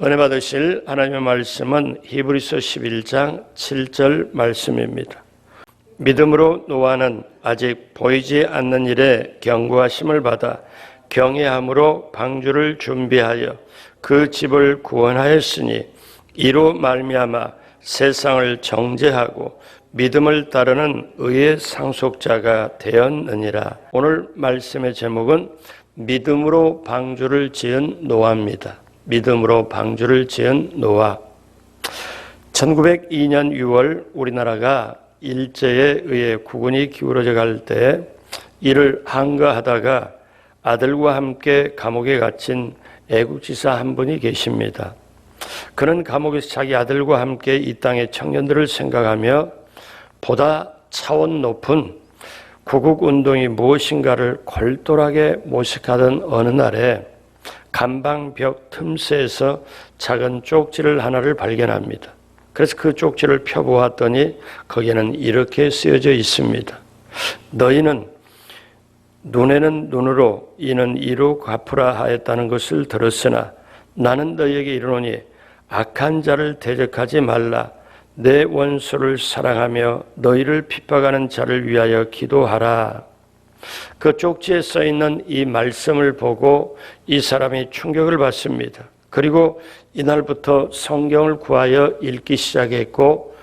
은혜 받으실 하나님의 말씀은 히브리서 11장 7절 말씀입니다. 믿음으로 노아는 아직 보이지 않는 일에 경고하심을 받아 경외함으로 방주를 준비하여 그 집을 구원하였으니 이로 말미암아 세상을 정죄하고 믿음을 따르는 의의 상속자가 되었느니라. 오늘 말씀의 제목은 믿음으로 방주를 지은 노아입니다. 믿음으로 방주를 지은 노아. 1902년 6월 우리나라가 일제에 의해 국군이 기울어져 갈 때 이를 항거하다가 아들과 함께 감옥에 갇힌 애국지사 한 분이 계십니다. 그는 감옥에서 자기 아들과 함께 이 땅의 청년들을 생각하며 보다 차원 높은 구국운동이 무엇인가를 골똘하게 모색하던 어느 날에 감방벽 틈새에서 작은 쪽지를 하나를 발견합니다. 그래서 그 쪽지를 펴보았더니 거기에는 이렇게 쓰여져 있습니다. 너희는 눈에는 눈으로 이는 이로 갚으라 하였다는 것을 들었으나 나는 너희에게 이르노니 악한 자를 대적하지 말라. 내 원수를 사랑하며 너희를 핍박하는 자를 위하여 기도하라. 그 쪽지에 써있는 이 말씀을 보고 이 사람이 충격을 받습니다. 그리고 이날부터 성경을 구하여 읽기 시작했고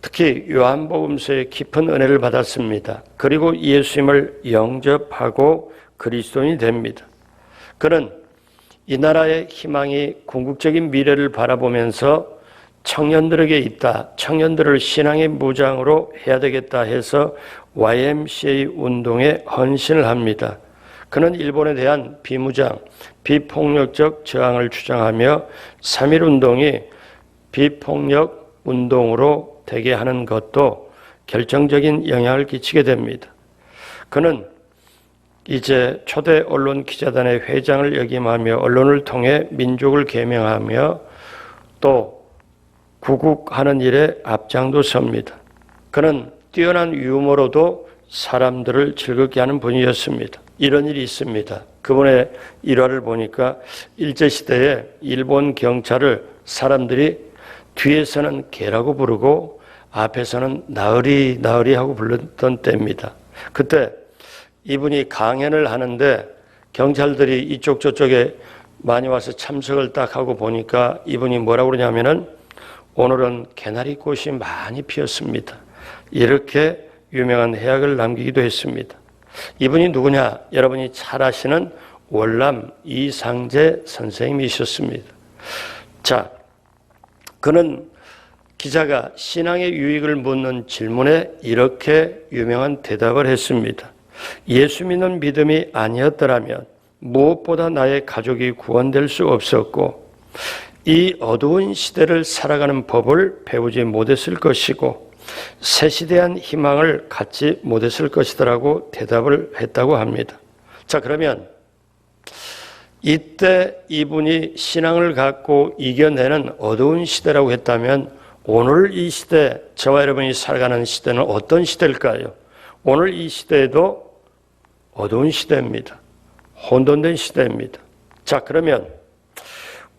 특히 요한복음서에 깊은 은혜를 받았습니다. 그리고 예수님을 영접하고 그리스도인이 됩니다. 그는 이 나라의 희망이 궁극적인 미래를 바라보면서 청년들에게 있다. 청년들을 신앙의 무장으로 해야 되겠다 해서 YMCA 운동에 헌신을 합니다. 그는 일본에 대한 비무장, 비폭력적 저항을 주장하며 3.1 운동이 비폭력 운동으로 되게 하는 것도 결정적인 영향을 끼치게 됩니다. 그는 이제 초대 언론 기자단의 회장을 역임하며 언론을 통해 민족을 계명하며 또 구국하는 일에 앞장도 섭니다. 그는 뛰어난 유머로도 사람들을 즐겁게 하는 분이었습니다. 이런 일이 있습니다. 그분의 일화를 보니까 일제시대에 일본 경찰을 사람들이 뒤에서는 개라고 부르고 앞에서는 나으리 나으리 하고 불렀던 때입니다. 그때 이분이 강연을 하는데 경찰들이 이쪽 저쪽에 많이 와서 참석을 딱 하고 보니까 이분이 뭐라고 그러냐면은 오늘은 개나리꽃이 많이 피었습니다. 이렇게 유명한 해학을 남기기도 했습니다. 이분이 누구냐? 여러분이 잘 아시는 월남 이상재 선생님이셨습니다. 자, 그는 기자가 신앙의 유익을 묻는 질문에 이렇게 유명한 대답을 했습니다. 예수 믿는 믿음이 아니었더라면 무엇보다 나의 가족이 구원될 수 없었고 이 어두운 시대를 살아가는 법을 배우지 못했을 것이고 새 시대한 희망을 갖지 못했을 것이라고 대답을 했다고 합니다. 자, 그러면 이때 이분이 신앙을 갖고 이겨내는 어두운 시대라고 했다면 오늘 이 시대, 저와 여러분이 살아가는 시대는 어떤 시대일까요? 오늘 이 시대에도 어두운 시대입니다. 혼돈된 시대입니다. 자, 그러면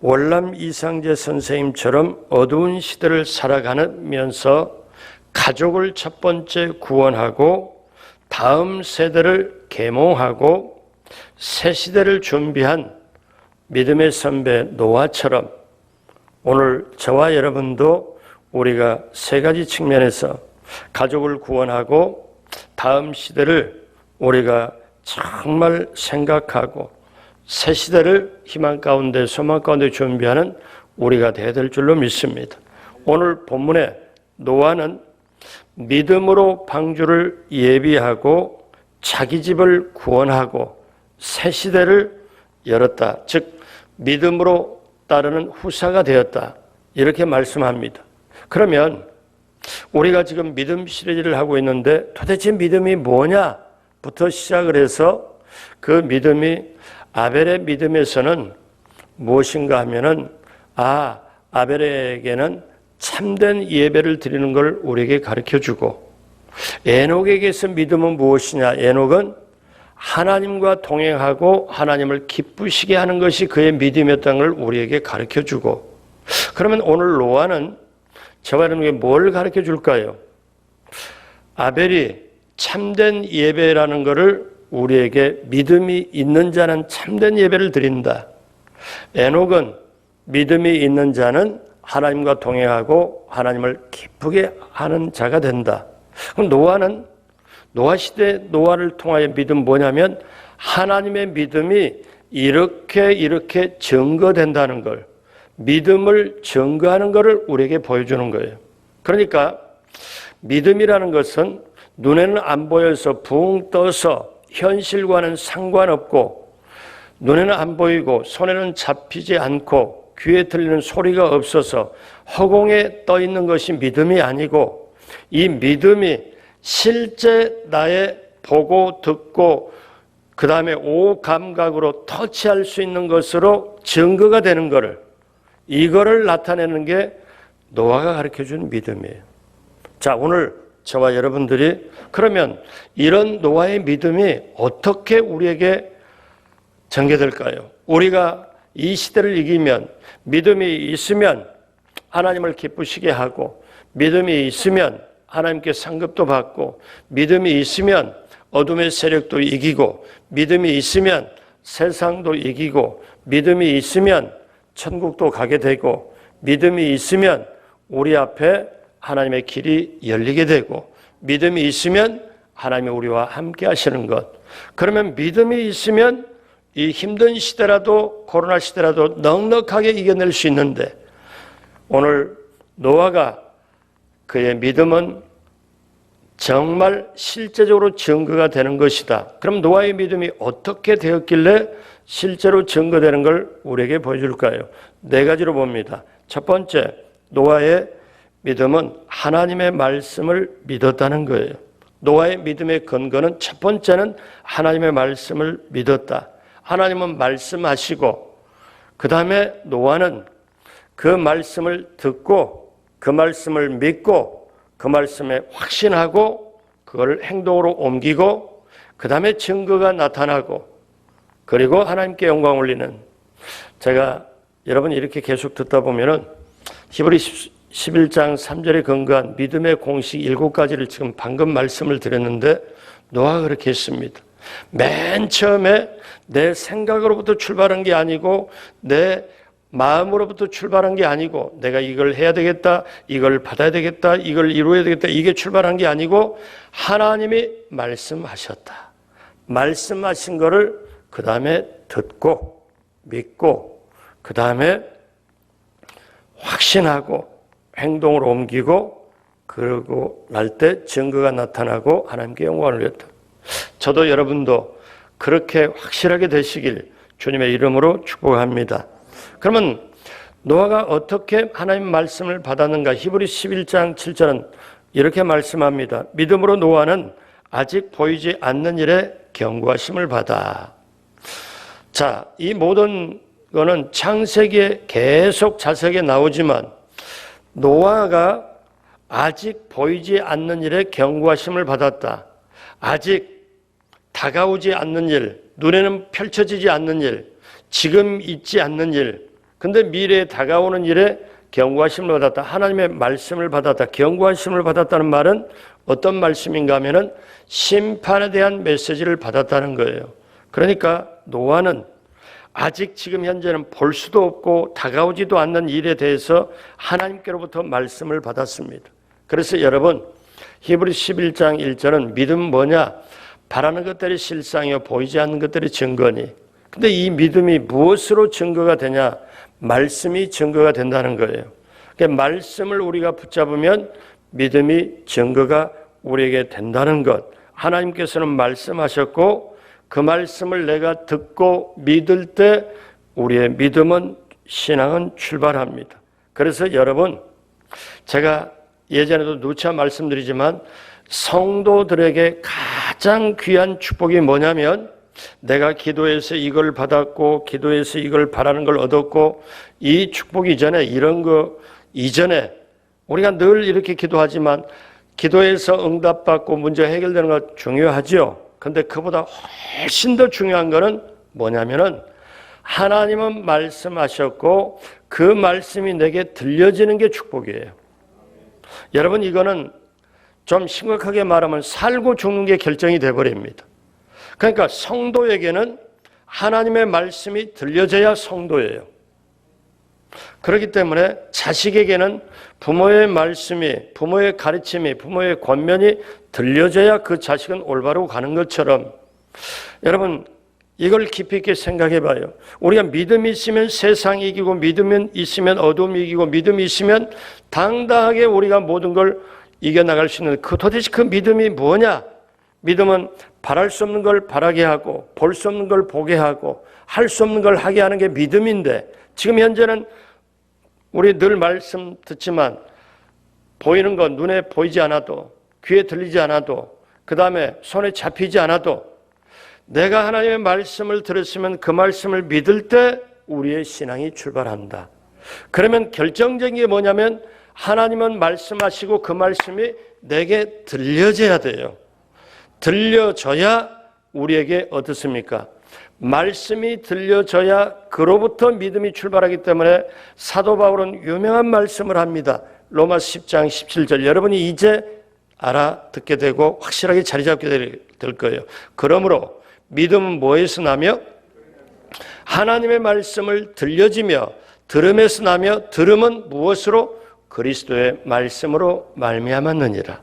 월남 이상재 선생님처럼 어두운 시대를 살아가면서 가족을 첫 번째 구원하고 다음 세대를 계몽하고 새 시대를 준비한 믿음의 선배 노아처럼 오늘 저와 여러분도 우리가 세 가지 측면에서 가족을 구원하고 다음 시대를 우리가 정말 생각하고 새 시대를 희망 가운데 소망 가운데 준비하는 우리가 되어야 될 줄로 믿습니다. 오늘 본문에 노아는 믿음으로 방주를 예비하고 자기 집을 구원하고 새 시대를 열었다. 즉 믿음으로 따르는 후사가 되었다. 이렇게 말씀합니다. 그러면 우리가 지금 믿음 시리즈를 하고 있는데 도대체 믿음이 뭐냐부터 시작을 해서 그 믿음이 아벨의 믿음에서는 무엇인가 하면은 아벨에게는 참된 예배를 드리는 걸 우리에게 가르쳐주고 에녹에게서 믿음은 무엇이냐? 에녹은 하나님과 동행하고 하나님을 기쁘시게 하는 것이 그의 믿음이었다는 걸 우리에게 가르쳐주고, 그러면 오늘 노아는 저와 여러분에게 뭘 가르쳐 줄까요? 아벨이 참된 예배라는 것을 우리에게 믿음이 있는 자는 참된 예배를 드린다. 에녹은 믿음이 있는 자는 하나님과 동행하고 하나님을 기쁘게 하는 자가 된다. 그럼 노아는 노아 시대 노아를 통하여 믿음 뭐냐면 하나님의 믿음이 이렇게 증거된다는 걸, 믿음을 증거하는 것을 우리에게 보여주는 거예요. 그러니까 믿음이라는 것은 눈에는 안 보여서 붕 떠서 현실과는 상관없고, 눈에는 안 보이고 손에는 잡히지 않고 귀에 들리는 소리가 없어서 허공에 떠 있는 것이 믿음이 아니고, 이 믿음이 실제 나의 보고 듣고 그 다음에 오감각으로 터치할 수 있는 것으로 증거가 되는 것을, 이거를 나타내는 게 노아가 가르쳐준 믿음이에요. 자, 오늘 저와 여러분들이 그러면 이런 노아의 믿음이 어떻게 우리에게 전개될까요? 우리가 이 시대를 이기면, 믿음이 있으면 하나님을 기쁘시게 하고, 믿음이 있으면 하나님께 상급도 받고, 믿음이 있으면 어둠의 세력도 이기고, 믿음이 있으면 세상도 이기고, 믿음이 있으면 천국도 가게 되고, 믿음이 있으면 우리 앞에 하나님의 길이 열리게 되고, 믿음이 있으면 하나님이 우리와 함께 하시는 것. 그러면 믿음이 있으면 이 힘든 시대라도 코로나 시대라도 넉넉하게 이겨낼 수 있는데, 오늘 노아가 그의 믿음은 정말 실제적으로 증거가 되는 것이다. 그럼 노아의 믿음이 어떻게 되었길래 실제로 증거되는 걸 우리에게 보여줄까요? 네 가지로 봅니다. 첫 번째, 노아의 믿음은 하나님의 말씀을 믿었다는 거예요. 노아의 믿음의 근거는 첫 번째는 하나님의 말씀을 믿었다. 하나님은 말씀하시고, 그 다음에 노아는 그 말씀을 듣고, 그 말씀을 믿고, 그 말씀에 확신하고, 그걸 행동으로 옮기고, 그 다음에 증거가 나타나고, 그리고 하나님께 영광 올리는. 제가 여러분이 이렇게 계속 듣다 보면은 히브리 11장 3절에 근거한 믿음의 공식 7가지를 지금 방금 말씀을 드렸는데, 노아가 그렇게 했습니다. 맨 처음에 내 생각으로부터 출발한 게 아니고, 내 마음으로부터 출발한 게 아니고, 내가 이걸 해야 되겠다, 이걸 받아야 되겠다, 이걸 이루어야 되겠다, 이게 출발한 게 아니고 하나님이 말씀하셨다. 말씀하신 거를 그 다음에 듣고 믿고, 그 다음에 확신하고 행동으로 옮기고, 그러고 날 때 증거가 나타나고 하나님께 영광을 올렸다. 저도 여러분도 그렇게 확실하게 되시길 주님의 이름으로 축복합니다. 그러면 노아가 어떻게 하나님 말씀을 받았는가? 히브리 11장 7절은 이렇게 말씀합니다. 믿음으로 노아는 아직 보이지 않는 일에 경고하심을 받아. 자, 이 모든 거는 창세기에 계속 자세하게 나오지만, 노아가 아직 보이지 않는 일에 경고하심을 받았다. 아직 다가오지 않는 일, 눈에는 펼쳐지지 않는 일, 지금 있지 않는 일, 근데 미래에 다가오는 일에 경고하심을 받았다. 하나님의 말씀을 받았다. 경고하심을 받았다는 말은 어떤 말씀인가 하면은 심판에 대한 메시지를 받았다는 거예요. 그러니까 노아는 아직 지금 현재는 볼 수도 없고 다가오지도 않는 일에 대해서 하나님께로부터 말씀을 받았습니다. 그래서 여러분, 히브리 11장 1절은 믿음 뭐냐? 바라는 것들이 실상이요 보이지 않는 것들이 증거니. 근데 이 믿음이 무엇으로 증거가 되냐? 말씀이 증거가 된다는 거예요. 그러니까 말씀을 우리가 붙잡으면 믿음이 증거가 우리에게 된다는 것. 하나님께서는 말씀하셨고, 그 말씀을 내가 듣고 믿을 때 우리의 믿음은, 신앙은 출발합니다. 그래서 여러분, 제가 예전에도 누차 말씀드리지만 성도들에게 가장 귀한 축복이 뭐냐면, 내가 기도해서 이걸 받았고 기도해서 이걸 바라는 걸 얻었고, 이 축복 이전에, 이런 거 이전에 우리가 늘 이렇게 기도하지만 기도해서 응답받고 문제 해결되는 거 중요하죠. 근데 그보다 훨씬 더 중요한 거는 뭐냐면은 하나님은 말씀하셨고 그 말씀이 내게 들려지는 게 축복이에요. 여러분, 이거는 좀 심각하게 말하면 살고 죽는 게 결정이 돼버립니다. 그러니까 성도에게는 하나님의 말씀이 들려져야 성도예요. 그렇기 때문에 자식에게는 부모의 말씀이, 부모의 가르침이, 부모의 권면이 들려져야 그 자식은 올바로 가는 것처럼, 여러분 이걸 깊이 있게 생각해 봐요. 우리가 믿음이 있으면 세상이 이기고, 믿음이 있으면 어둠이 이기고, 믿음이 있으면 당당하게 우리가 모든 걸 이겨나갈 수 있는, 도대체 그 믿음이 뭐냐? 믿음은 바랄 수 없는 걸 바라게 하고, 볼 수 없는 걸 보게 하고, 할 수 없는 걸 하게 하는 게 믿음인데, 지금 현재는 우리 늘 말씀 듣지만 보이는 거 눈에 보이지 않아도, 귀에 들리지 않아도, 그 다음에 손에 잡히지 않아도 내가 하나님의 말씀을 들었으면 그 말씀을 믿을 때 우리의 신앙이 출발한다. 그러면 결정적인 게 뭐냐면 하나님은 말씀하시고 그 말씀이 내게 들려져야 돼요. 들려져야 우리에게 어떻습니까? 말씀이 들려져야 그로부터 믿음이 출발하기 때문에 사도 바울은 유명한 말씀을 합니다. 로마서 10장 17절, 여러분이 이제 알아듣게 되고 확실하게 자리 잡게 될 거예요. 그러므로 믿음은 뭐에서 나며? 하나님의 말씀을 들려지며, 들음에서 나며, 들음은 무엇으로? 그리스도의 말씀으로 말미암았느니라.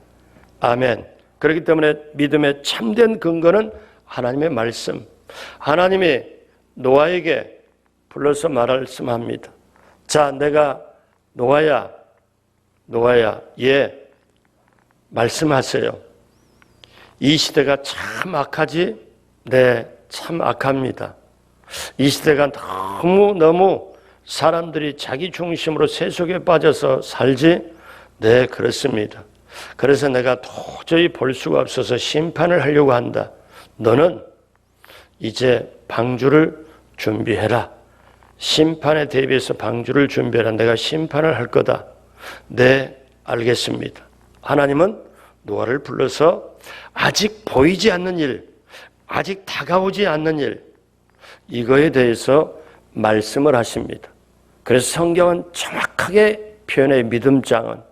아멘. 그렇기 때문에 믿음의 참된 근거는 하나님의 말씀. 하나님이 노아에게 불러서 말씀합니다. 자, 내가 노아야, 예, 말씀하세요. 이 시대가 참 악하지? 네, 참 악합니다. 이 시대가 너무 사람들이 자기 중심으로 세속에 빠져서 살지? 네, 그렇습니다. 그래서 내가 도저히 볼 수가 없어서 심판을 하려고 한다. 너는 이제 방주를 준비해라. 심판에 대비해서 방주를 준비해라. 내가 심판을 할 거다. 네, 알겠습니다. 하나님은 노아를 불러서 아직 보이지 않는 일, 아직 다가오지 않는 일, 이거에 대해서 말씀을 하십니다. 그래서 성경은 정확하게 표현해. 믿음장은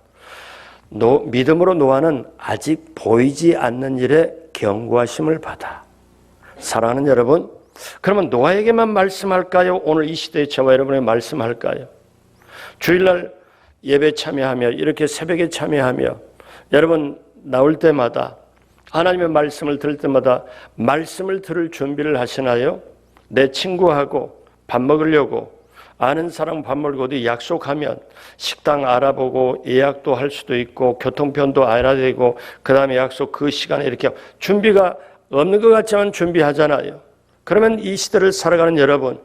믿음으로 노아는 아직 보이지 않는 일에 경고하심을 받아. 사랑하는 여러분, 그러면 노아에게만 말씀할까요? 오늘 이 시대에 저와 여러분에게 말씀할까요? 주일날 예배 참여하며, 이렇게 새벽에 참여하며, 여러분 나올 때마다, 하나님의 말씀을 들을 때마다 말씀을 들을 준비를 하시나요? 내 친구하고 밥 먹으려고, 아는 사람 밥 먹고 어디 약속하면 식당 알아보고 예약도 할 수도 있고 교통편도 알아야 되고, 그 다음에 약속 그 시간에 이렇게 준비가 없는 것 같지만 준비하잖아요. 그러면 이 시대를 살아가는 여러분,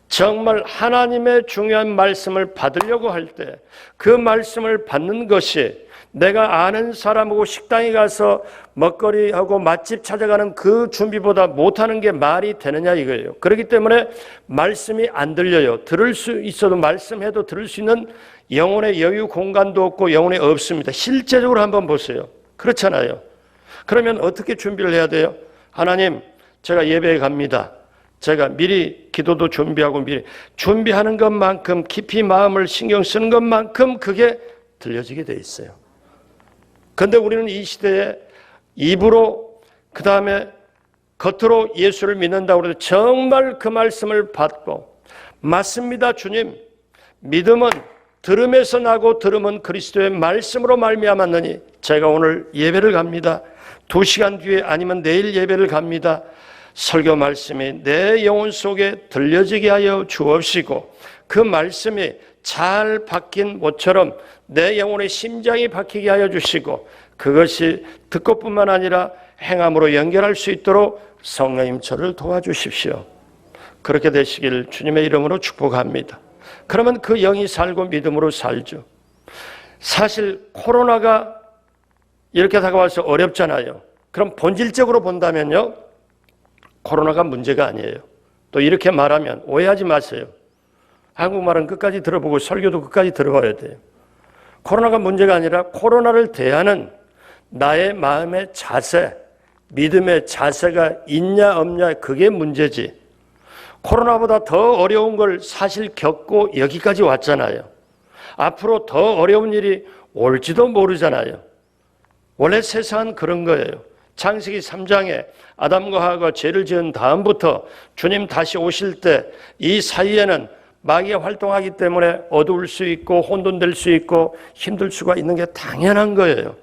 정말 하나님의 중요한 말씀을 받으려고 할 때 그 말씀을 받는 것이 내가 아는 사람하고 식당에 가서 먹거리하고 맛집 찾아가는 그 준비보다 못하는 게 말이 되느냐 이거예요. 그렇기 때문에 말씀이 안 들려요. 들을 수 있어도, 말씀해도 들을 수 있는 영혼의 여유 공간도 없고 영혼에 없습니다. 실제적으로 한번 보세요. 그렇잖아요. 그러면 어떻게 준비를 해야 돼요? 하나님, 제가 예배에 갑니다. 제가 미리 기도도 준비하고 미리 준비하는 것만큼, 깊이 마음을 신경 쓰는 것만큼 그게 들려지게 돼 있어요. 그런데 우리는 이 시대에 입으로, 그 다음에 겉으로 예수를 믿는다고 해도 정말 그 말씀을 받고, 맞습니다 주님, 믿음은 들음에서 나고 들음은 그리스도의 말씀으로 말미암았느니, 제가 오늘 예배를 갑니다. 2시간 뒤에 아니면 내일 예배를 갑니다. 설교 말씀이 내 영혼 속에 들려지게 하여 주옵시고, 그 말씀이 잘 박힌 못처럼 내 영혼의 심장이 박히게 하여 주시고, 그것이 듣고뿐만 아니라 행함으로 연결할 수 있도록 성령님 저를 도와주십시오. 그렇게 되시길 주님의 이름으로 축복합니다. 그러면 그 영이 살고 믿음으로 살죠. 사실 코로나가 이렇게 다가와서 어렵잖아요. 그럼 본질적으로 본다면요, 코로나가 문제가 아니에요. 또 이렇게 말하면 오해하지 마세요. 한국말은 끝까지 들어보고 설교도 끝까지 들어봐야 돼요. 코로나가 문제가 아니라 코로나를 대하는 나의 마음의 자세, 믿음의 자세가 있냐 없냐 그게 문제지. 코로나보다 더 어려운 걸 사실 겪고 여기까지 왔잖아요. 앞으로 더 어려운 일이 올지도 모르잖아요. 원래 세상은 그런 거예요. 창세기 3장에 아담과 하와가 죄를 지은 다음부터 주님 다시 오실 때 이 사이에는 마귀가 활동하기 때문에 어두울 수 있고 혼돈될 수 있고 힘들 수가 있는 게 당연한 거예요.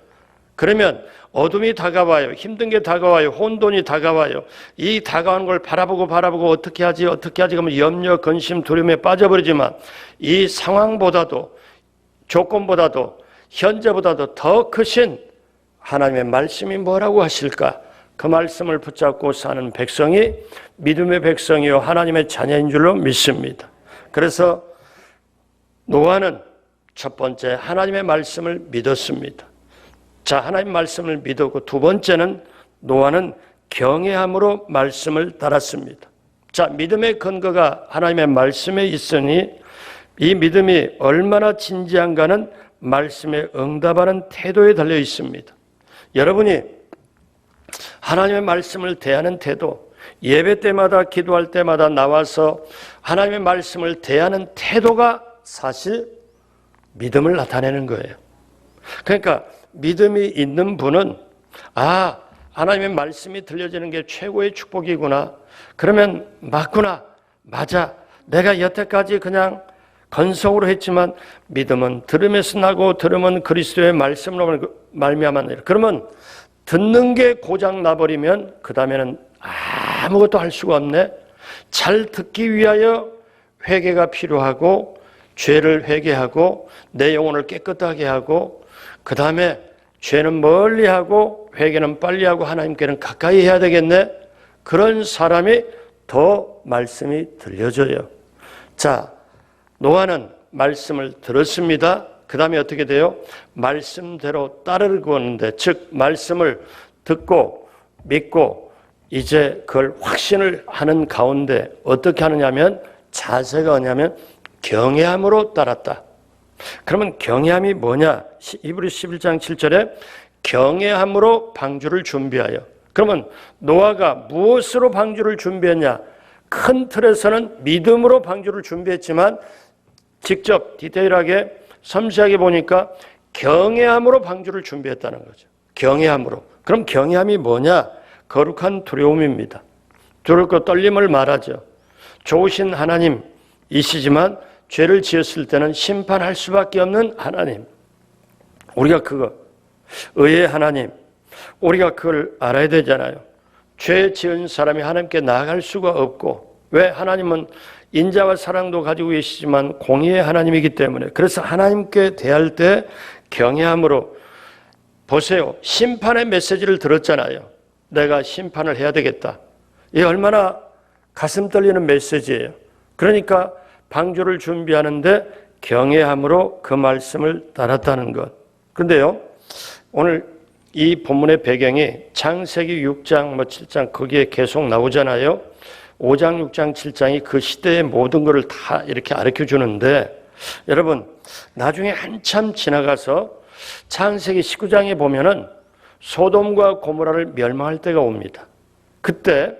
그러면 어둠이 다가와요. 힘든 게 다가와요. 혼돈이 다가와요. 이 다가오는 걸 바라보고 어떻게 하지 그러면 염려, 근심, 두려움에 빠져버리지만 이 상황보다도 조건보다도 현재보다도 더 크신 하나님의 말씀이 뭐라고 하실까? 그 말씀을 붙잡고 사는 백성이 믿음의 백성이요 하나님의 자녀인 줄로 믿습니다. 그래서 노아는 첫 번째 하나님의 말씀을 믿었습니다. 자, 하나님 말씀을 믿었고 두 번째는 노아는 경외함으로 말씀을 따랐습니다. 자, 믿음의 근거가 하나님의 말씀에 있으니 이 믿음이 얼마나 진지한가는 말씀에 응답하는 태도에 달려 있습니다. 여러분이 하나님의 말씀을 대하는 태도, 예배 때마다 기도할 때마다 나와서 하나님의 말씀을 대하는 태도가 사실 믿음을 나타내는 거예요. 그러니까 믿음이 있는 분은 하나님의 말씀이 들려지는 게 최고의 축복이구나. 그러면 맞구나. 맞아. 내가 여태까지 그냥 건성으로 했지만 믿음은 들음에서 나고 들음은 그리스도의 말씀으로 말미암았느니라. 그러면 듣는 게 고장 나버리면 그 다음에는 아무것도 할 수가 없네. 잘 듣기 위하여 회개가 필요하고 죄를 회개하고 내 영혼을 깨끗하게 하고 그 다음에 죄는 멀리하고 회개는 빨리하고 하나님께는 가까이 해야 되겠네. 그런 사람이 더 말씀이 들려져요. 자, 노아는 말씀을 들었습니다. 그 다음에 어떻게 돼요? 말씀대로 따르고 하는데, 즉 말씀을 듣고 믿고 이제 그걸 확신을 하는 가운데 어떻게 하느냐면 자세가 뭐냐면 경외함으로 따랐다. 그러면 경외함이 뭐냐? 히브리서 11장 7절에 경외함으로 방주를 준비하여. 그러면 노아가 무엇으로 방주를 준비했냐? 큰 틀에서는 믿음으로 방주를 준비했지만 직접 디테일하게 섬세하게 보니까 경외함으로 방주를 준비했다는 거죠. 경외함으로. 그럼 경외함이 뭐냐? 거룩한 두려움입니다. 두렵고 떨림을 말하죠. 좋으신 하나님이시지만 죄를 지었을 때는 심판할 수밖에 없는 하나님. 우리가 그거 의의 하나님, 우리가 그걸 알아야 되잖아요. 죄 지은 사람이 하나님께 나아갈 수가 없고, 왜? 하나님은 인자와 사랑도 가지고 계시지만 공의의 하나님이기 때문에. 그래서 하나님께 대할 때 경외함으로. 보세요. 심판의 메시지를 들었잖아요. 내가 심판을 해야 되겠다. 이게 얼마나 가슴 떨리는 메시지예요. 그러니까 방주를 준비하는데 경외함으로 그 말씀을 따랐다는 것. 그런데요, 오늘 이 본문의 배경이 창세기 6장, 7장 거기에 계속 나오잖아요. 5장, 6장, 7장이 그 시대의 모든 것을 다 이렇게 가르쳐 주는데, 여러분 나중에 한참 지나가서 창세기 19장에 보면은 소돔과 고모라를 멸망할 때가 옵니다. 그때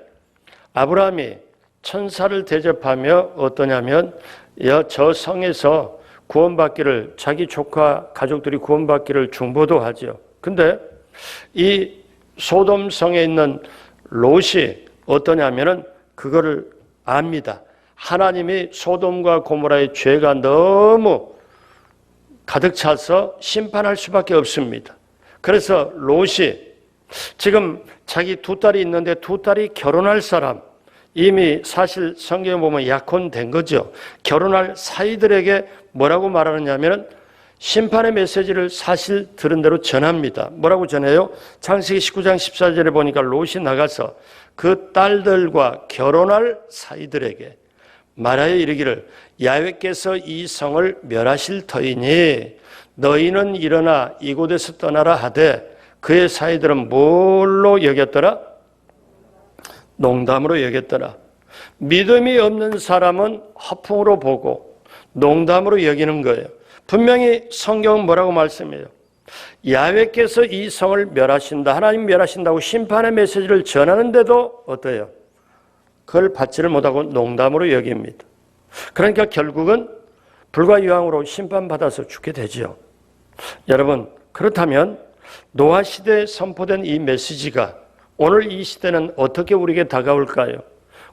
아브라함이 천사를 대접하며 어떠냐면 저 성에서 구원받기를, 자기 조카 가족들이 구원받기를 중보도 하죠. 근데 이 소돔 성에 있는 롯이 어떠냐면은 그거를 압니다. 하나님이 소돔과 고모라의 죄가 너무 가득 차서 심판할 수밖에 없습니다. 그래서 롯이 지금 자기 두 딸이 있는데 두 딸이 결혼할 사람, 이미 사실 성경에 보면 약혼된 거죠. 결혼할 사이들에게 뭐라고 말하느냐면 심판의 메시지를 사실 들은 대로 전합니다. 뭐라고 전해요? 창세기 19장 14절에 보니까 롯이 나가서 그 딸들과 결혼할 사이들에게 말하여 이르기를 야훼께서 이 성을 멸하실 터이니 너희는 일어나 이곳에서 떠나라 하되, 그의 사이들은 뭘로 여겼더라? 농담으로 여겼더라. 믿음이 없는 사람은 허풍으로 보고 농담으로 여기는 거예요. 분명히 성경은 뭐라고 말씀해요? 야훼께서 이 성을 멸하신다, 하나님 멸하신다고 심판의 메시지를 전하는데도 어때요? 그걸 받지를 못하고 농담으로 여깁니다. 그러니까 결국은 불과 유황으로 심판받아서 죽게 되죠. 여러분, 그렇다면 노아 시대에 선포된 이 메시지가 오늘 이 시대는 어떻게 우리에게 다가올까요?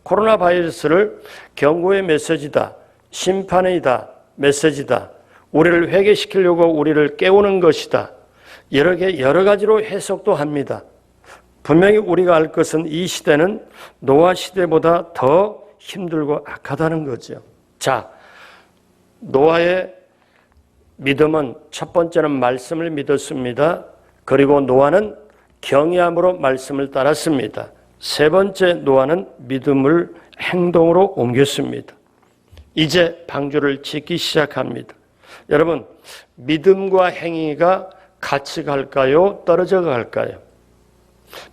코로나 바이러스를 경고의 메시지다, 심판이다, 메시지다, 우리를 회개시키려고 우리를 깨우는 것이다, 여러 가지로 해석도 합니다. 분명히 우리가 알 것은 이 시대는 노아 시대보다 더 힘들고 악하다는 거죠. 자, 노아의 믿음은 첫 번째는 말씀을 믿었습니다. 그리고 노아는 경외함으로 말씀을 따랐습니다. 세 번째, 노아는 믿음을 행동으로 옮겼습니다. 이제 방주를 짓기 시작합니다. 여러분, 믿음과 행위가 같이 갈까요? 떨어져 갈까요?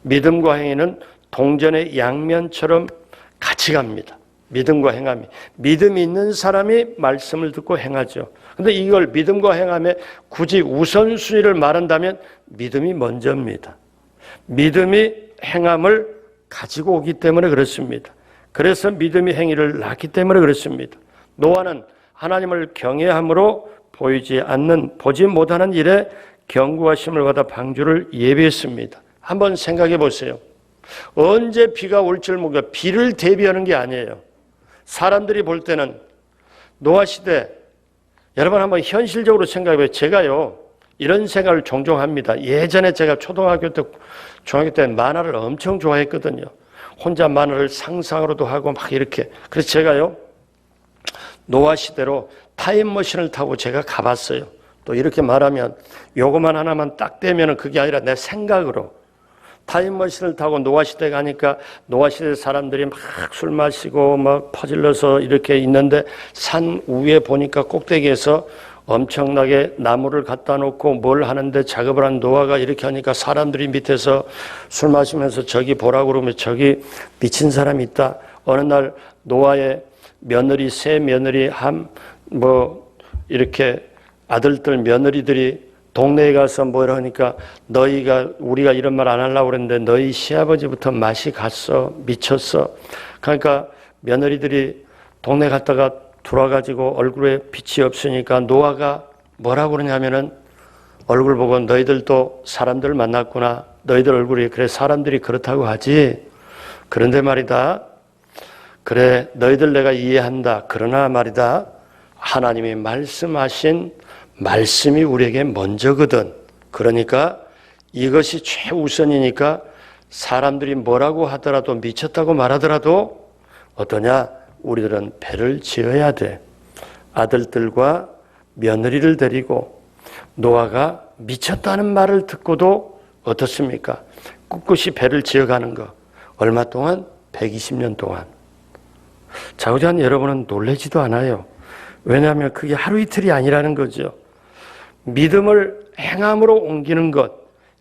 믿음과 행위는 동전의 양면처럼 같이 갑니다. 믿음과 행함이. 믿음이 있는 사람이 말씀을 듣고 행하죠. 근데 이걸 믿음과 행함에 굳이 우선순위를 말한다면 믿음이 먼저입니다. 믿음이 행함을 가지고 오기 때문에 그렇습니다. 그래서 믿음이 행위를 낳기 때문에 그렇습니다. 노아는 하나님을 경외함으로 보지 못하는 일에 경고하심을 받아 방주를 예비했습니다. 한번 생각해 보세요. 언제 비가 올 줄 모르고 비를 대비하는 게 아니에요. 사람들이 볼 때는 노아 시대, 여러분 한번 현실적으로 생각해 보세요. 제가요 이런 생각을 종종 합니다. 예전에 제가 초등학교 때, 중학교 때 만화를 엄청 좋아했거든요. 혼자 만화를 상상으로도 하고 막 이렇게. 그래서 제가요 노아 시대로 타임머신을 타고 제가 가봤어요. 또 이렇게 말하면 요거만 하나만 딱 떼면 그게 아니라 내 생각으로 타임머신을 타고 노아 시대 가니까 노아 시대 사람들이 막 술 마시고 막 퍼질러서 이렇게 있는데 산 위에 보니까 꼭대기에서 엄청나게 나무를 갖다 놓고 뭘 하는데 작업을 한 노아가 이렇게 하니까 사람들이 밑에서 술 마시면서 저기 보라고 그러면 저기 미친 사람이 있다. 어느 날 노아의 며느리, 세 며느리 이렇게 아들들 며느리들이 동네에 가서 뭐라 하니까 우리가 이런 말 안 하려고 그랬는데 너희 시아버지부터 맛이 갔어. 미쳤어. 그러니까 며느리들이 동네 갔다가 돌아가지고 얼굴에 빛이 없으니까 노아가 뭐라고 그러냐면은 얼굴 보고 너희들도 사람들 만났구나. 너희들 얼굴이 그래 사람들이 그렇다고 하지. 그런데 말이다. 그래 너희들 내가 이해한다. 그러나 말이다. 하나님이 말씀하신 말씀이 우리에게 먼저거든. 그러니까 이것이 최우선이니까 사람들이 뭐라고 하더라도 미쳤다고 말하더라도 어떠냐? 우리들은 배를 지어야 돼. 아들들과 며느리를 데리고 노아가 미쳤다는 말을 듣고도 어떻습니까? 꿋꿋이 배를 지어가는 거. 얼마 동안? 120년 동안. 자우지간 여러분은 놀라지도 않아요. 왜냐하면 그게 하루 이틀이 아니라는 거죠. 믿음을 행함으로 옮기는 것,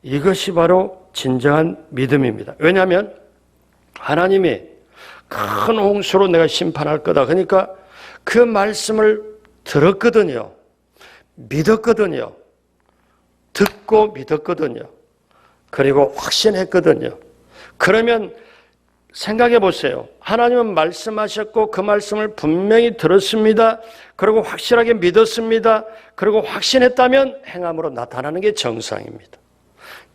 이것이 바로 진정한 믿음입니다. 왜냐하면 하나님이 큰 홍수로 내가 심판할 거다. 그러니까 그 말씀을 들었거든요. 믿었거든요. 듣고 믿었거든요. 그리고 확신했거든요. 그러면 생각해 보세요. 하나님은 말씀하셨고 그 말씀을 분명히 들었습니다. 그리고 확실하게 믿었습니다. 그리고 확신했다면 행함으로 나타나는 게 정상입니다.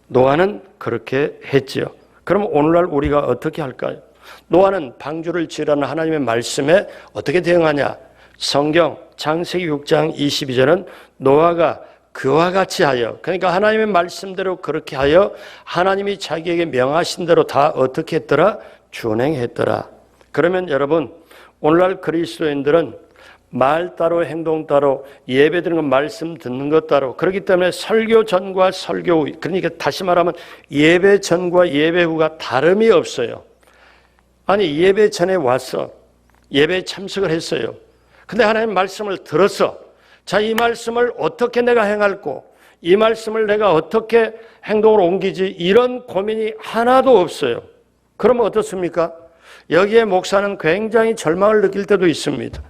노아는 그렇게 했지요. 그럼 오늘날 우리가 어떻게 할까요? 노아는 방주를 지으라는 하나님의 말씀에 어떻게 대응하냐? 성경 창세기 6장 22절은 노아가 그와 같이 하여, 그러니까 하나님의 말씀대로 그렇게 하여 하나님이 자기에게 명하신 대로 다 어떻게 했더라? 준행했더라. 그러면 여러분, 오늘날 그리스도인들은 말 따로 행동 따로 예배 드리는 것 말씀 듣는 것 따로 그렇기 때문에 설교 전과 설교 후, 그러니까 다시 말하면 예배 전과 예배 후가 다름이 없어요. 아니 예배 전에 와서 예배에 참석을 했어요. 근데 하나님 말씀을 들어서 자, 이 말씀을 어떻게 내가 행할고 이 말씀을 내가 어떻게 행동으로 옮기지 이런 고민이 하나도 없어요. 그러면 어떻습니까? 여기에 목사는 굉장히 절망을 느낄 때도 있습니다.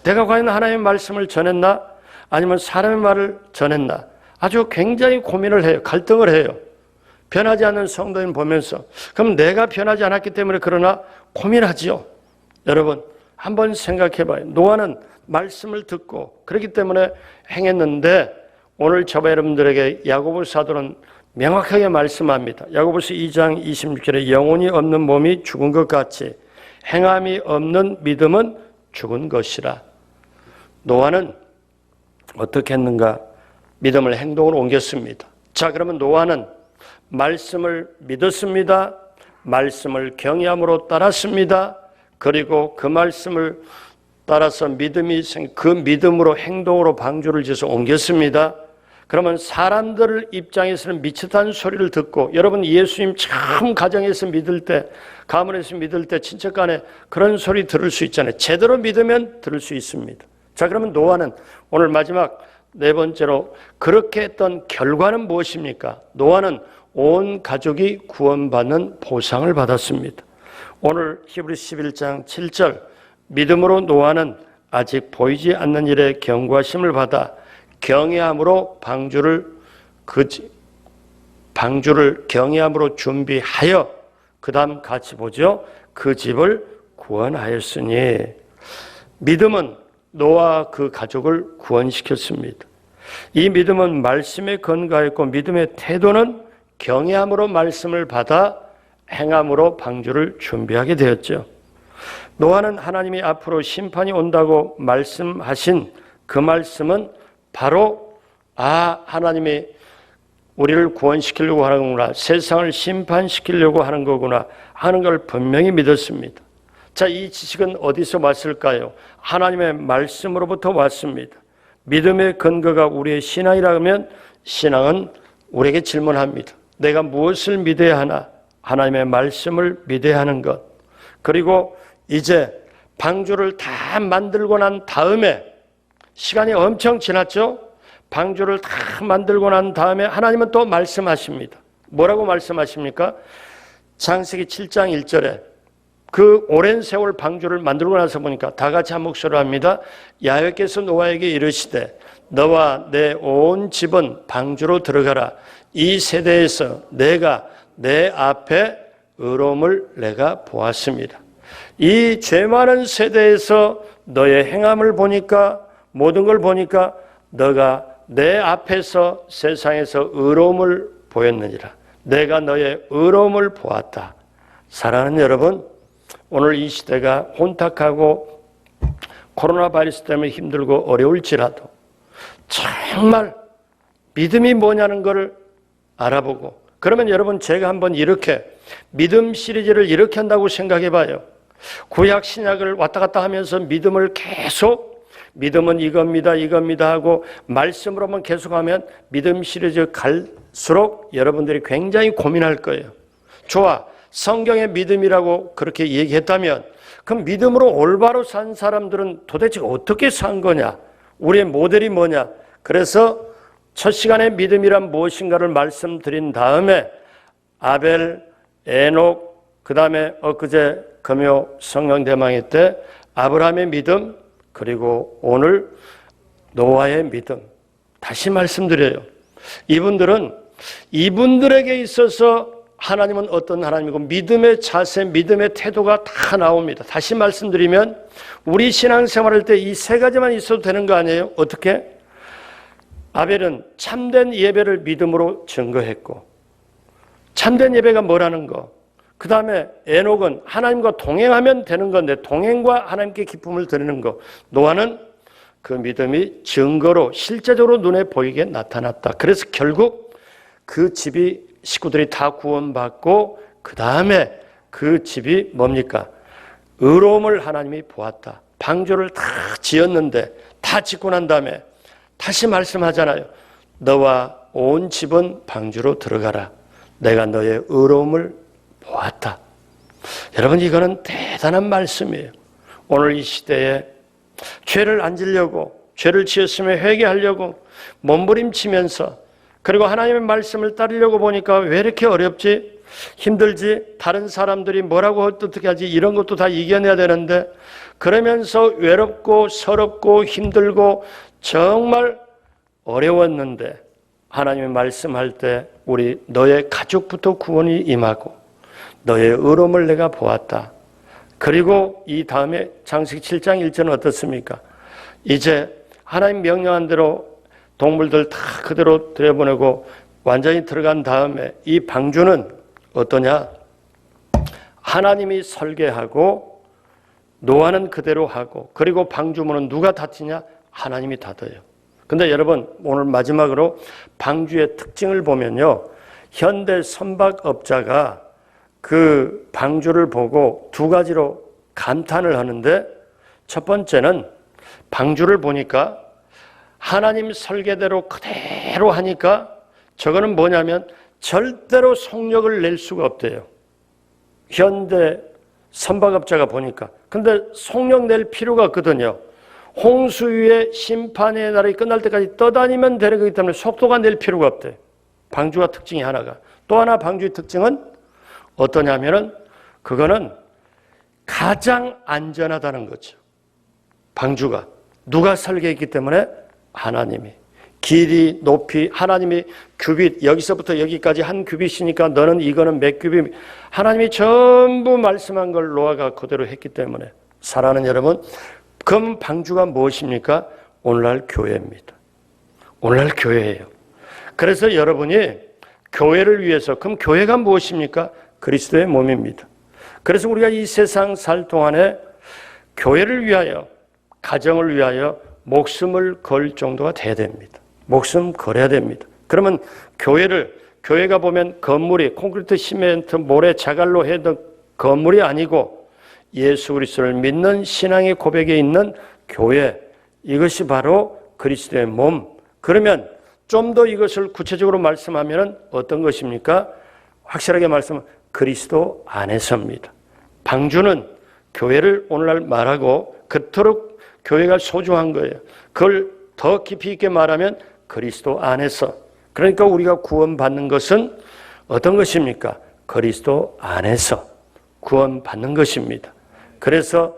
내가 과연 하나님의 말씀을 전했나? 아니면 사람의 말을 전했나? 아주 굉장히 고민을 해요. 갈등을 해요. 변하지 않는 성도인 보면서. 그럼 내가 변하지 않았기 때문에 그러나 고민하지요. 여러분 한번 생각해 봐요. 노아는 말씀을 듣고 그렇기 때문에 행했는데 오늘 저와 여러분들에게 야고보 사도는 명확하게 말씀합니다. 야고보서 2장 26절에 영혼이 없는 몸이 죽은 것 같이 행함이 없는 믿음은 죽은 것이라. 노아는 어떻게 했는가? 믿음을 행동으로 옮겼습니다. 자, 그러면 노아는 말씀을 믿었습니다. 말씀을 경외함으로 따랐습니다. 그리고 그 말씀을 따라서 그 믿음으로 행동으로 방주를 지어서 옮겼습니다. 그러면 사람들 입장에서는 미치다는 소리를 듣고, 여러분 예수님 참 가정에서 믿을 때, 가문에서 믿을 때 친척 간에 그런 소리 들을 수 있잖아요. 제대로 믿으면 들을 수 있습니다. 자, 그러면 노아는 오늘 마지막 네 번째로 그렇게 했던 결과는 무엇입니까? 노아는 온 가족이 구원받는 보상을 받았습니다. 오늘 히브리서 11장 7절, 믿음으로 노아는 아직 보이지 않는 일에 경고하심을 받아 경외함으로 방주를 경외함으로 준비하여, 그 다음 같이 보죠. 그 집을 구원하였으니. 믿음은 노아와 그 가족을 구원시켰습니다. 이 믿음은 말씀에 근거했고 믿음의 태도는 경외함으로 말씀을 받아 행함으로 방주를 준비하게 되었죠. 노아는 하나님이 앞으로 심판이 온다고 말씀하신 그 말씀은 바로 하나님이 우리를 구원시키려고 하는구나, 세상을 심판시키려고 하는 거구나 하는 걸 분명히 믿었습니다. 자, 이 지식은 어디서 왔을까요? 하나님의 말씀으로부터 왔습니다. 믿음의 근거가 우리의 신앙이라면 신앙은 우리에게 질문합니다. 내가 무엇을 믿어야 하나? 하나님의 말씀을 믿어야 하는 것. 그리고 이제 방주를 다 만들고 난 다음에, 시간이 엄청 지났죠? 방주를 다 만들고 난 다음에 하나님은 또 말씀하십니다. 뭐라고 말씀하십니까? 창세기 7장 1절에 그 오랜 세월 방주를 만들고 나서 보니까 다 같이 한 목소리로 합니다. 야훼께서 노아에게 이르시되 너와 내 온 집은 방주로 들어가라. 이 세대에서 내가 내 앞에 의로움을 내가 보았습니다. 이 죄 많은 세대에서 너의 행함을 보니까, 모든 걸 보니까 너가 내 앞에서 세상에서 의로움을 보였느니라. 내가 너의 의로움을 보았다. 사랑하는 여러분, 오늘 이 시대가 혼탁하고 코로나 바이러스 때문에 힘들고 어려울지라도 정말 믿음이 뭐냐는 것을 알아보고, 그러면 여러분 제가 한번 이렇게 믿음 시리즈를 이렇게 한다고 생각해 봐요. 구약 신약을 왔다 갔다 하면서 믿음을 계속, 믿음은 이겁니다 하고 말씀으로만 계속하면 믿음 시리즈 갈수록 여러분들이 굉장히 고민할 거예요. 좋아, 성경의 믿음이라고 그렇게 얘기했다면 그럼 믿음으로 올바로 산 사람들은 도대체 어떻게 산 거냐? 우리의 모델이 뭐냐? 그래서 첫 시간에 믿음이란 무엇인가를 말씀드린 다음에 아벨, 에녹, 그 다음에 엊그제 금요 성령 대망회 때 아브라함의 믿음, 그리고 오늘 노아의 믿음 다시 말씀드려요. 이분들에게 있어서 하나님은 어떤 하나님이고 믿음의 자세, 믿음의 태도가 다 나옵니다. 다시 말씀드리면 우리 신앙생활할 때 이 세 가지만 있어도 되는 거 아니에요? 어떻게? 아벨은 참된 예배를 믿음으로 증거했고, 참된 예배가 뭐라는 거. 그 다음에 에녹은 하나님과 동행하면 되는 건데 동행과 하나님께 기쁨을 드리는 거. 노아는 그 믿음이 증거로 실제적으로 눈에 보이게 나타났다. 그래서 결국 그 집이, 식구들이 다 구원받고 그 다음에 그 집이 뭡니까? 의로움을 하나님이 보았다. 방주를 다 지었는데 다 짓고 난 다음에 다시 말씀하잖아요. 너와 온 집은 방주로 들어가라. 내가 너의 의로움을 보았다. 여러분, 이거는 대단한 말씀이에요. 오늘 이 시대에 죄를 안 지려고, 죄를 지었으면 회개하려고 몸부림치면서, 그리고 하나님의 말씀을 따르려고 보니까 왜 이렇게 어렵지? 힘들지? 다른 사람들이 뭐라고 어떻게 하지? 이런 것도 다 이겨내야 되는데, 그러면서 외롭고 서럽고 힘들고 정말 어려웠는데 하나님이 말씀할 때 우리 너의 가족부터 구원이 임하고 너의 의로움을 내가 보았다. 그리고 이 다음에 창세기 7장 1절은 어떻습니까? 이제 하나님 명령한 대로 동물들 다 그대로 들여보내고 완전히 들어간 다음에 이 방주는 어떠냐? 하나님이 설계하고 노아는 그대로 하고 그리고 방주문은 누가 닫히냐? 하나님이 닫아요. 근데 여러분 오늘 마지막으로 방주의 특징을 보면요. 현대 선박업자가 그 방주를 보고 두 가지로 감탄을 하는데 첫 번째는 방주를 보니까 하나님 설계대로 그대로 하니까 저거는 뭐냐면 절대로 속력을 낼 수가 없대요. 현대 선박업자가 보니까. 근데 속력 낼 필요가 없거든요. 홍수 위에 심판의 날이 끝날 때까지 떠다니면 되는 거기 때문에 속도가 낼 필요가 없대요. 방주가 특징이 하나가. 또 하나 방주의 특징은 어떠냐면은 그거는 가장 안전하다는 거죠. 방주가. 누가 설계했기 때문에? 하나님이. 길이, 높이, 하나님이 규빗, 여기서부터 여기까지 한 규빗이니까 너는 이거는 몇 규빗. 하나님이 전부 말씀한 걸 노아가 그대로 했기 때문에. 사랑하는 여러분, 그럼 방주가 무엇입니까? 오늘날 교회입니다. 오늘날 교회예요. 그래서 여러분이 교회를 위해서, 그럼 교회가 무엇입니까? 그리스도의 몸입니다. 그래서 우리가 이 세상 살 동안에 교회를 위하여, 가정을 위하여 목숨을 걸 정도가 돼야 됩니다. 목숨 걸어야 됩니다. 그러면 교회가 보면 건물이 콘크리트, 시멘트, 모래, 자갈로 해도 건물이 아니고 예수 그리스도를 믿는 신앙의 고백에 있는 교회, 이것이 바로 그리스도의 몸. 그러면 좀 더 이것을 구체적으로 말씀하면 어떤 것입니까? 확실하게 말씀하면 그리스도 안에서입니다. 방주는 교회를 오늘날 말하고 그토록 교회가 소중한 거예요. 그걸 더 깊이 있게 말하면 그리스도 안에서. 그러니까 우리가 구원받는 것은 어떤 것입니까? 그리스도 안에서 구원받는 것입니다. 그래서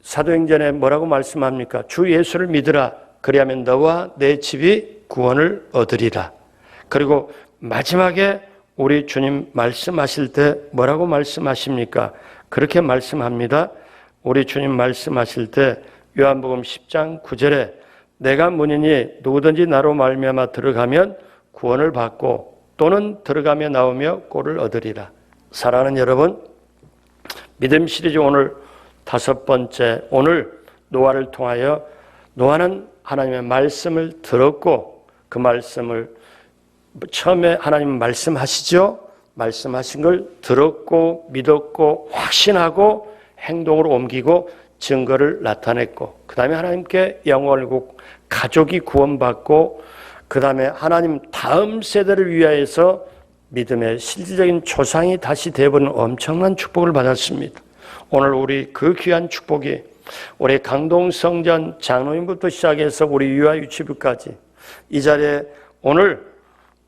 사도행전에 뭐라고 말씀합니까? 주 예수를 믿으라. 그리하면 너와 내 집이 구원을 얻으리라. 그리고 마지막에 우리 주님 말씀하실 때 뭐라고 말씀하십니까? 그렇게 말씀합니다. 우리 주님 말씀하실 때 요한복음 10장 9절에 내가 문이니 누구든지 나로 말미암아 들어가면 구원을 받고 또는 들어가며 나오며 꼴을 얻으리라. 사랑하는 여러분, 믿음 시리즈 오늘 5번째, 오늘 노아를 통하여 노아는 하나님의 말씀을 들었고 그 말씀을 처음에 하나님 말씀하시죠. 말씀하신 걸 들었고 믿었고 확신하고 행동으로 옮기고 증거를 나타냈고 그 다음에 하나님께 영광을 돌리고 가족이 구원받고 그 다음에 하나님 다음 세대를 위하여서 믿음의 실질적인 조상이 다시 되어버리는 엄청난 축복을 받았습니다. 오늘 우리 그 귀한 축복이 우리 강동성전 장로님부터 시작해서 우리 유아 유치부까지 이 자리에 오늘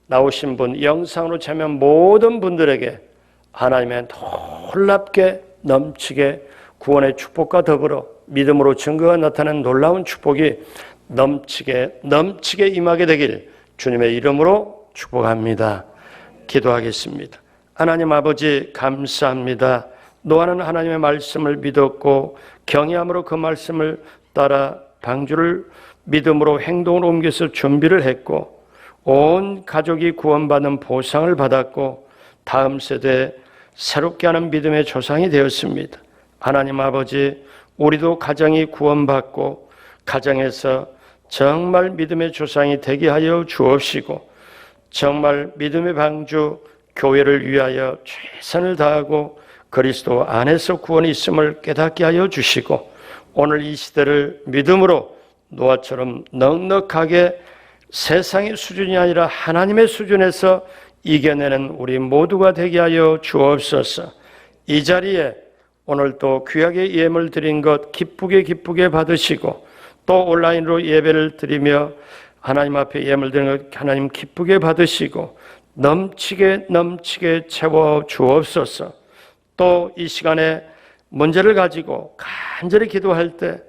나오신 분, 영상으로 참여한 모든 분들에게 하나님의 놀랍게 넘치게 구원의 축복과 더불어 믿음으로 증거가 나타나는 놀라운 축복이 넘치게 임하게 되길 주님의 이름으로 축복합니다. 기도하겠습니다. 하나님 아버지 감사합니다. 노아는 하나님의 말씀을 믿었고 경외함으로 그 말씀을 따라 방주를 믿음으로 행동으로 옮겨서 준비를 했고 온 가족이 구원받는 보상을 받았고 다음 세대에 새롭게 하는 믿음의 조상이 되었습니다. 하나님 아버지, 우리도 가정이 구원받고 가정에서 정말 믿음의 조상이 되게 하여 주옵시고 정말 믿음의 방주 교회를 위하여 최선을 다하고 그리스도 안에서 구원이 있음을 깨닫게 하여 주시고 오늘 이 시대를 믿음으로 노아처럼 넉넉하게 세상의 수준이 아니라 하나님의 수준에서 이겨내는 우리 모두가 되게 하여 주옵소서. 이 자리에 오늘 또 귀하게 예물 드린 것 기쁘게 받으시고 또 온라인으로 예배를 드리며 하나님 앞에 예물 드리는 것 하나님 기쁘게 받으시고 넘치게 채워 주옵소서. 또 이 시간에 문제를 가지고 간절히 기도할 때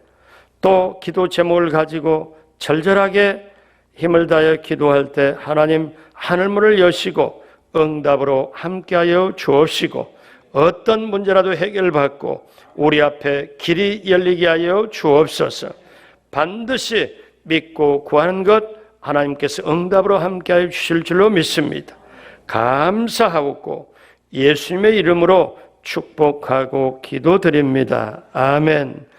또 기도 제목을 가지고 절절하게 힘을 다하여 기도할 때 하나님 하늘문을 여시고 응답으로 함께하여 주옵시고 어떤 문제라도 해결받고 우리 앞에 길이 열리게 하여 주옵소서. 반드시 믿고 구하는 것 하나님께서 응답으로 함께하여 주실 줄로 믿습니다. 감사하고 예수님의 이름으로 축복하고 기도드립니다. 아멘.